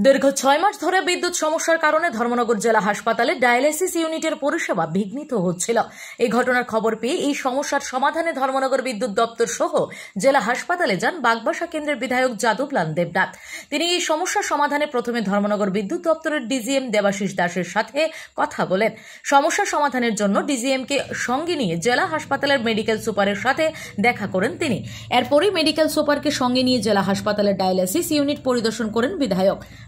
দীর্ঘ 6 মাস ধরে বিদ্যুৎ সমস্যার কারণে ধর্মনগর জেলা হাসপাতালে ডায়ালাইসিস ইউনিটের পরিষেবা বিঘ্নিত হচ্ছিল। এই ঘটনার খবর পেয়ে এই সমস্যার সমাধানে ধর্মনগর বিদ্যুৎ দপ্তর সহ জেলা হাসপাতালে যান বাগবাসা কেন্দ্রের বিধায়ক যাদবলাল দেবনাথ। তিনি এই সমস্যার সমাধানে প্রথমে ধর্মনগর বিদ্যুৎ দপ্তরের ডিজিএম দেবাশিস দাসের সাথে কথা বলেন। সমস্যা সমাধানের জন্য ডিজিএমকে সঙ্গে নিয়ে জেলা হাসপাতালের মেডিকেল সুপারের সাথে দেখা করেন তিনি। এরপরই মেডিকেল সুপারকে সঙ্গে নিয়ে জেলা হাসপাতালের ডায়ালাইসিস ইউনিট পরিদর্শন করেন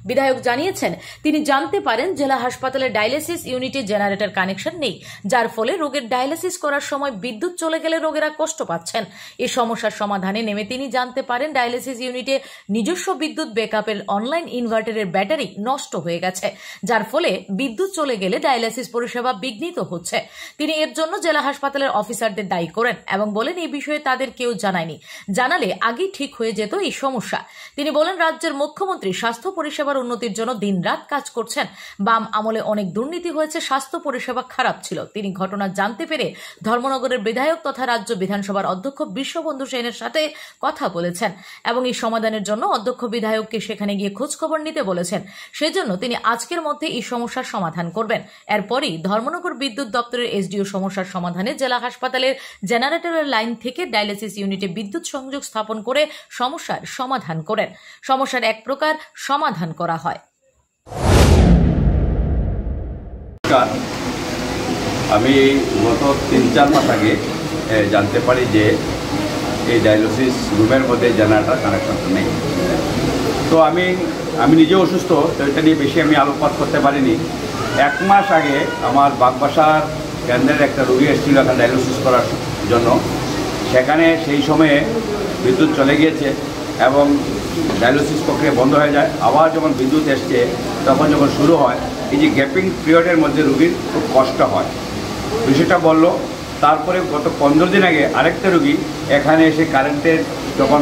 বিধায়ক জানিয়েছেন তিনি জানতে পারেন জেলা হাসপাতালের ডায়ালাইসিস ইউনিটে জেনারেটর কানেকশন নেই, যার ফলে রোগীর ডায়ালাইসিস করার সময় বিদ্যুৎ চলে গেলে রোগীরা কষ্ট পাচ্ছেন। এই সমস্যার সমাধানে নেমে তিনি জানতে পারেন ডায়ালাইসিস ইউনিটে নিজস্ব বিদ্যুৎ ব্যাকআপের অনলাইন ইনভার্টারের ব্যাটারি নষ্ট হয়ে গেছে, যার ফলে বিদ্যুৎ চলে গেলে ডায়ালাইসিস পরিষেবা বিঘ্নিত হচ্ছে। তিনি এর জন্য জেলা হাসপাতালের অফিসারদের দায়ী করেন এবং বলেন এই বিষয়ে তাদের কেউ জানায়নি, জানালে আগেই ঠিক হয়ে যেত এই সমস্যা। তিনি বলেন রাজ্যের মুখ্যমন্ত্রী স্বাস্থ্য পরিষেবার উন্নতির জন্য দিনরাত কাজ করছেন। বাম আমলে অনেক দুর্নীতি হয়েছে, স্বাস্থ্য পরিষেবা খারাপ ছিল। তিনি ঘটনা জানতে পেরে ধর্মনগরের বিধায়ক তথা রাজ্য বিধানসভার অধ্যক্ষ বিশ্ববন্ধু সেনের সাথে কথা বলেছেন এবং এই সমাধানের জন্য অধ্যক্ষ বিধায়ককে সেখানে গিয়ে খোঁজখবর নিতে বলেছেন। সেজন্য তিনি আজকের মধ্যে এই সমস্যার সমাধান করবেন। এরপরই ধর্মনগর বিদ্যুৎ দপ্তরের এসডিও সমস্যার সমাধানে জেলা হাসপাতালের জেনারেটরের লাইন থেকে ডায়ালাইসিস ইউনিটে বিদ্যুৎ সংযোগ স্থাপন করে সমস্যার সমাধান করেন। সমস্যার এক প্রকার সমাধান করা হয়। আমি গত 3-4 মাস আগে জানতে পারি যে এই ডায়ালিসিস রুমের মধ্যে জেনারেটর কানেকশনটা নেই। তো আমি নিজেও অসুস্থ, তো এটা নিয়ে বেশি আমি আলোকপাত করতে পারিনি। 1 মাস আগে আমার বাগবাসার কেন্দ্রের একটা রোগী এসেছিল এখানে ডায়ালিসিস করার জন্য। সেখানে সেই সময়ে বিদ্যুৎ চলে গিয়েছে এবং ডায়ালিসিস প্রক্রিয়া বন্ধ হয়ে যায়। আবার যখন বিদ্যুৎ এসছে তখন যখন শুরু হয়, এই যে গ্যাপিং পিরিয়ডের মধ্যে রোগীর খুব কষ্ট হয়, বিষয়টা বললো। তারপরে গত 15 দিন আগে আরেকটা রোগী এখানে এসে কারেন্টের যখন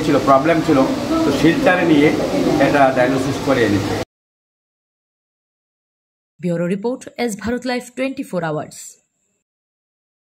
ছিল প্রবলেম ছিল, তো শিলচারে নিয়ে এটা ডায়ালিসিস করে এনেছে। Bureau report, S Bharat live 24 hours.